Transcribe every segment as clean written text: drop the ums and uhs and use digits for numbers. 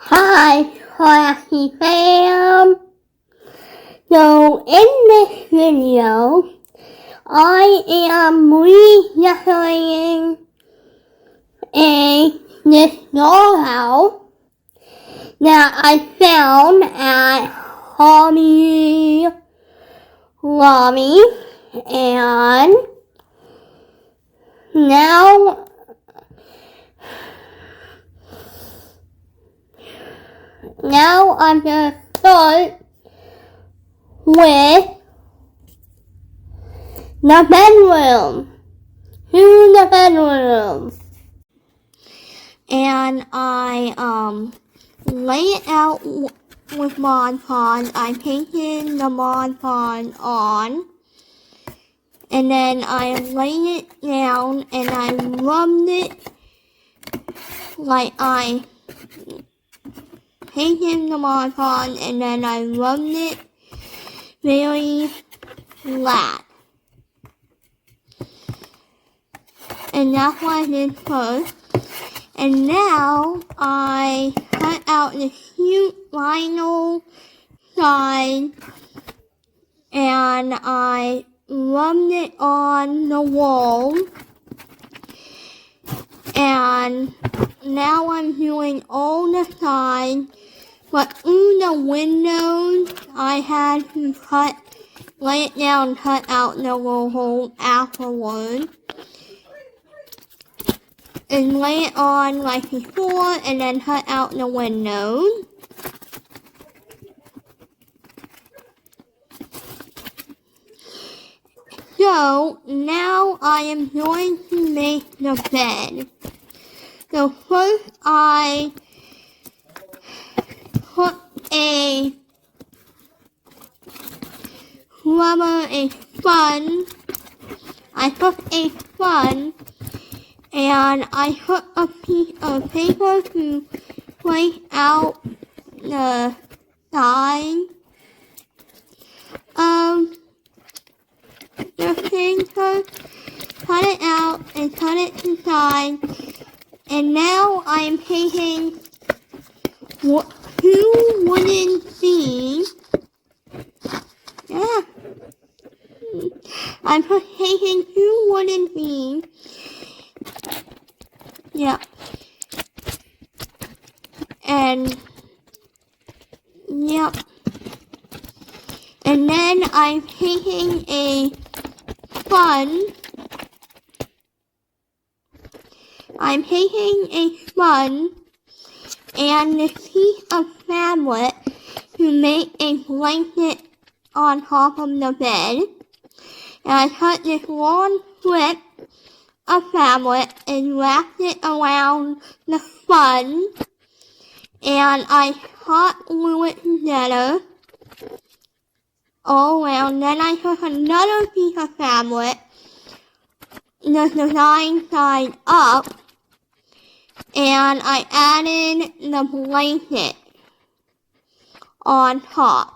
Hi, crafty fam! So in this video, I am redecorating this dollhouse that I found at Hobby Lobby, and now I'm gonna start with the bedroom. To the bedroom. And I lay it out with Mod Podge. I painted the Mod Podge on. And then I laid it down and I rubbed it like I painted the Mod Podge and then I rubbed it very flat. And that's what I did first. And now I cut out the cute vinyl side and I rubbed it on the wall. And now I'm doing all the sides, but through the windows I had to lay it down and cut out the little hole afterwards. And lay it on like before and then cut out the windows. So now I am going to make the bed. So first I put a sponge. I took a sponge and I took a piece of paper to place out the side of the paper, cut it out and cut it inside. And now I'm painting two wooden beams. Yeah. I'm painting two wooden beams. Yeah. And, yep. And then I'm painting a sponge. I'm painting a sponge and this piece of fabric to make a blanket on top of the bed. And I cut this long strip of fabric and wrapped it around the sponge. And I hot glue it together all around. Then I took another piece of fabric, the design side up, and I added the blanket on top.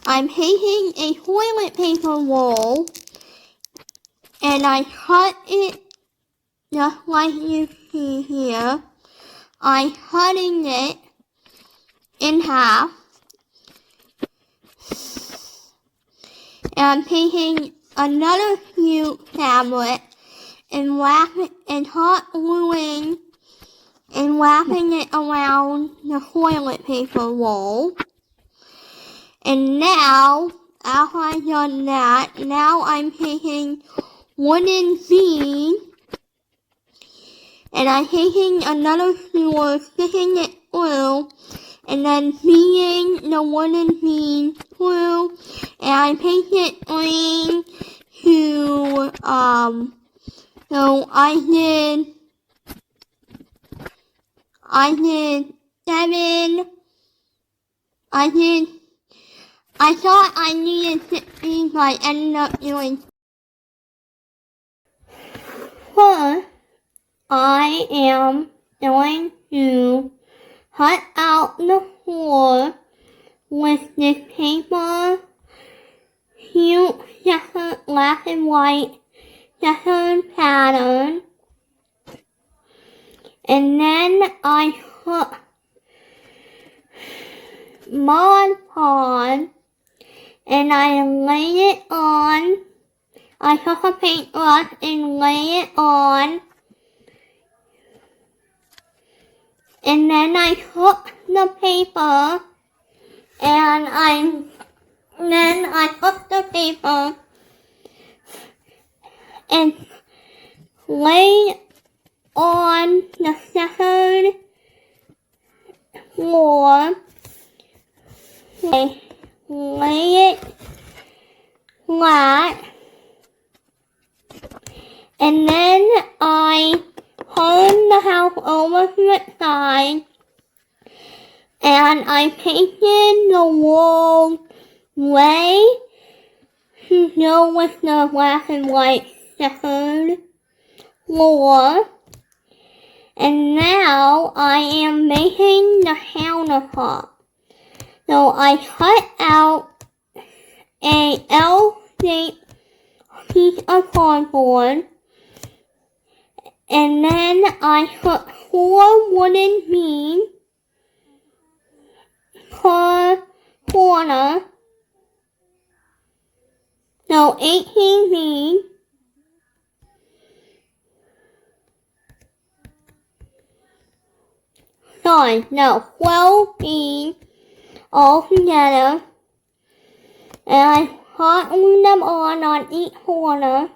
I'm painting a toilet paper roll, and I cut it just like you see here. I'm cutting it in half. And I'm painting another cute fabric and wrapping and hot gluing and wrapping it around the toilet paper roll. And now, after I've done that, now I'm painting wooden beams. And I'm taking another skewer, sticking it through, and then feeding the wooden beam through, and I paint it green to, so I thought I needed 16, but I ended up doing 4. I am going to cut out the floor with this paper cute checkered black and white checkered pattern. And then I put Mod Podge and I lay it on. I took a paintbrush and lay it on. And then I took the paper and I took the paper and laid on the checkered floor. I lay it flat. And then I turned the house over to the side and I painted the wall gray to go with the black and white checkered floor. And now I am making the countertop. So I cut out a L-shaped piece of cardboard. And then I put 4 wooden beams per corner. So 18 beams. Sorry, no, 12 beams all together. And I put them on each corner.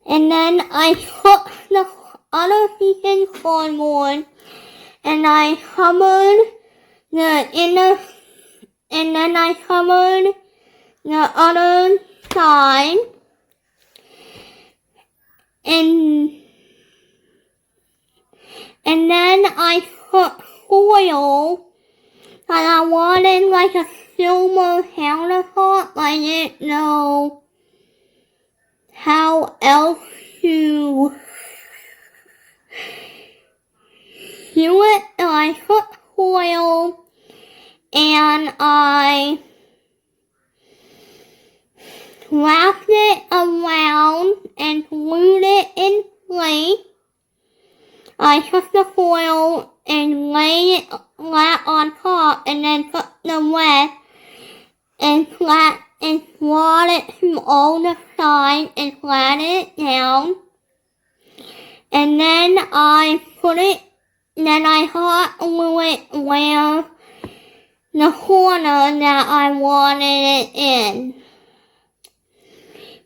And then I took the other piece of cardboard and I covered the inner, and then I covered the other side. And then I put foil, and I wanted like a silver countertop. I didn't know how else to do it. So I put foil and I wrapped it around and glued it in place. I took the foil and laid it flat on top and then took the rest and brought it to all the sides and flattened it down. And then I hot glue it where the corner that I wanted it in.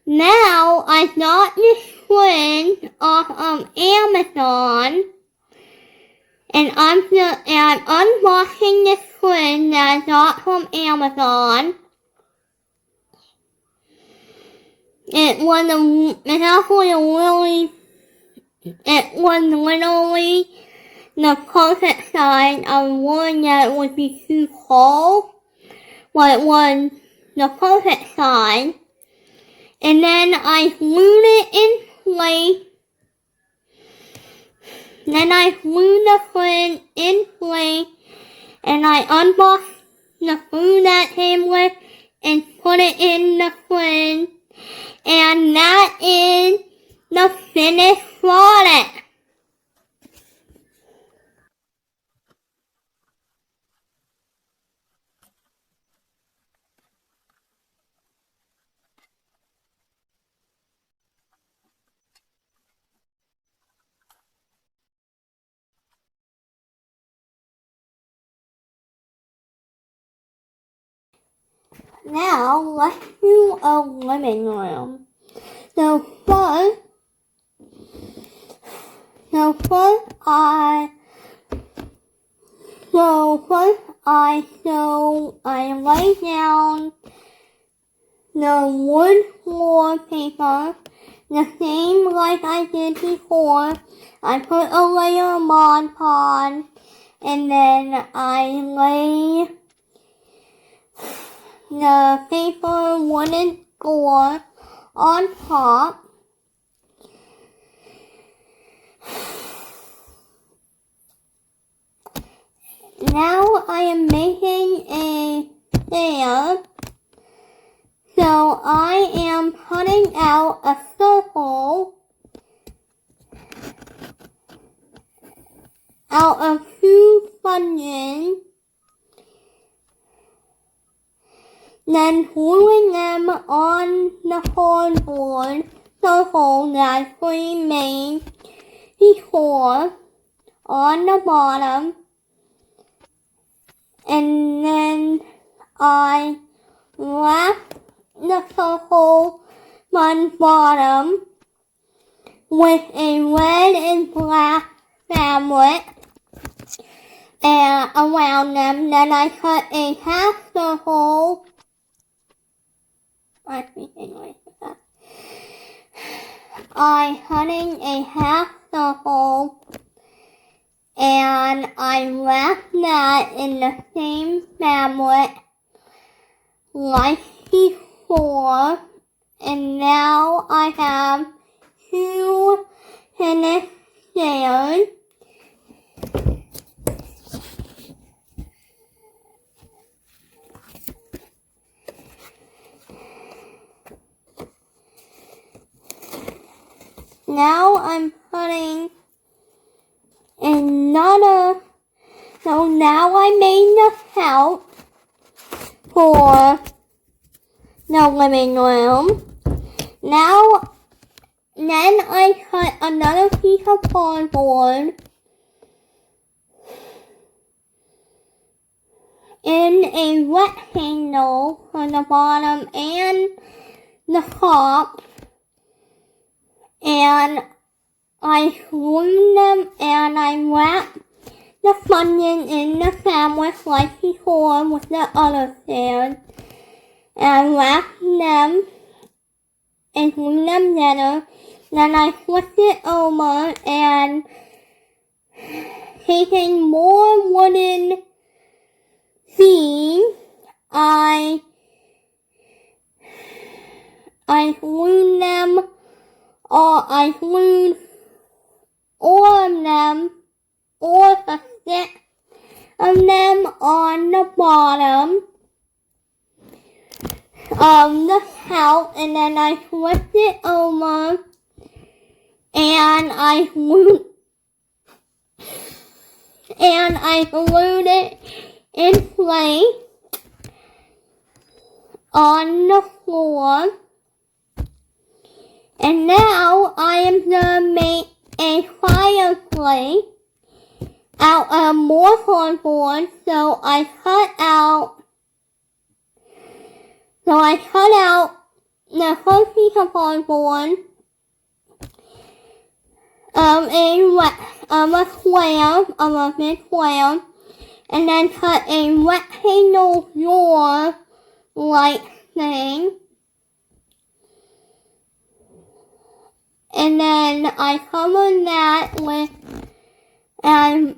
Now I got this screen off of Amazon, and I'm unboxing this screen that I got from Amazon. It was literally the perfect size. I was worried that it would be too cold, but it was the perfect size. And then I glued it in place. Then I glued the screen in place, and I unboxed the glue that came with and put it in the screen. And that is the finished product. Now let's do a living room. So first I lay down the wood floor paper, the same like I did before. I put a layer of Mod Podge, and then I lay the paper wooden door on top. Now I am making a chair. So I am cutting out a circle out of 2 sponges, then gluing them on the cardboard circle that we made before on the bottom, and then I wrap the circle on bottom with a red and black fabric and around them. Then I cut a half circle. I'm cutting a half circle and I wrap that in the same fabric like before, and now I have 2 finished layers. Now I'm putting another, so now I made the couch for the living room. Now, then I cut another piece of cardboard in a rectangle for the bottom and the top, and I glue them and I wrap the sponges in the fabric like before with the other stairs, and wrap them and glue them together. Then I flip it over and taking more wooden seams, I glue them, or I glued all of them, or the stick of them on the bottom of the couch, and then I flipped it over and I glued it in place on the floor. And now I am going to make a fireplace out of more cardboard, so I cut out the first piece of cardboard of a big square, and then cut a rectangle door like thing. And then I covered that with, and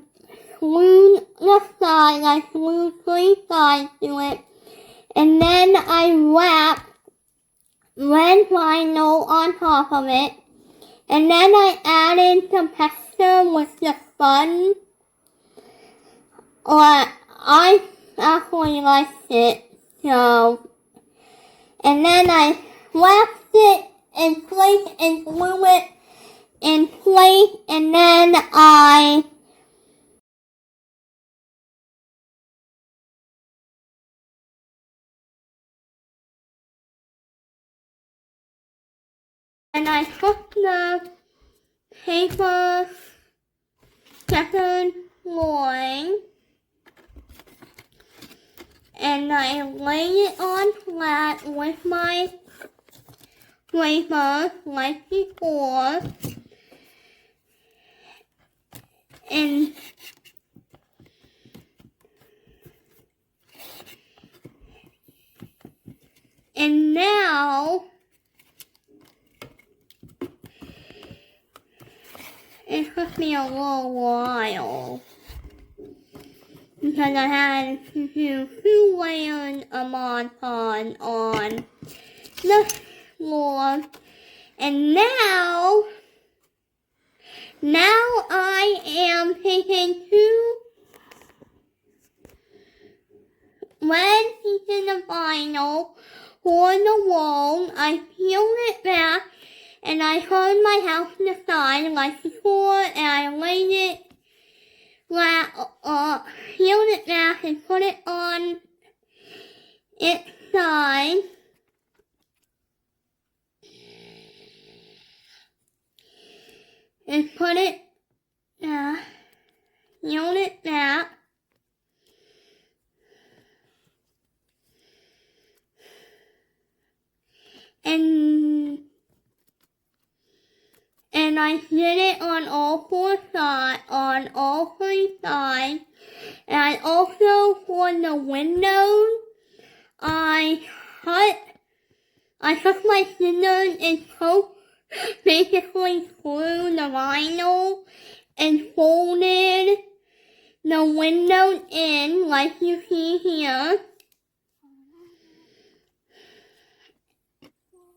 glued the side, I glued 3 sides to it. And then I wrapped red vinyl on top of it. And then I added some texture with the sponge. Or I actually liked it, so. And then I wrapped it in place and glue it in place, and then I took the paper checkered line and I laid it on flat with my paper like before, and now it took me a little while because I had to do 2 layers of Mod Podge on the floor. And now I am taking 2 red pieces of vinyl, for the wall. I peeled it back and I turned my house to the side like before, and I laid it peeled it back and put it on its side. And put it, peeled it back. And I did it on all three sides. And I also, for the windows, I took my scissors and basically through the vinyl and folded the windows in like you see here.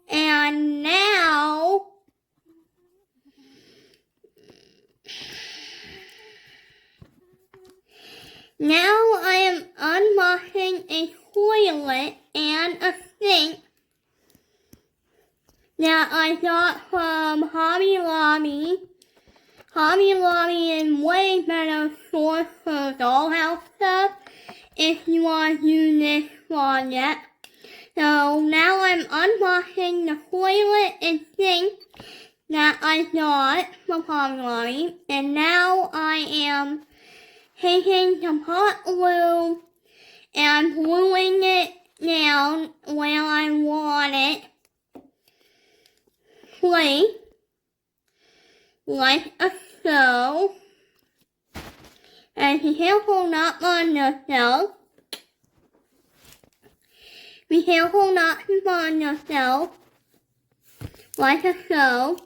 And now I am unboxing a toilet and a sink that I got from Hobby Lobby. Hobby Lobby is way better source for dollhouse stuff if you want to use this project. So now I'm unboxing the toilet and sink that I got from Hobby Lobby. And now I am taking some hot glue and gluing it down where I want it placed, like so. And be careful not burn yourself. Be careful not to burn yourself, like so.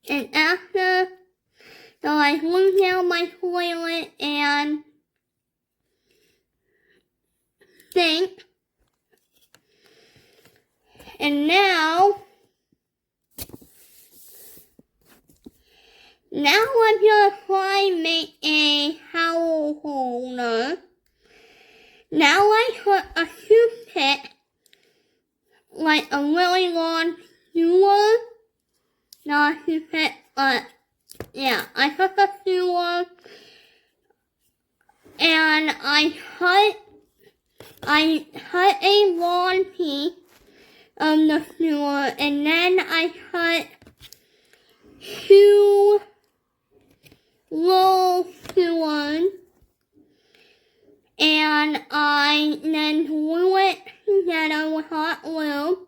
And after, so I glue down my toilet and sink. And now I'm gonna try and make a towel holder. Now I put a toothpick, like a really long skewer, not a toothpick, but yeah, I took a skewer and I cut a long piece of the skewer, and then I cut two little skewers, and I then glue it together with hot glue.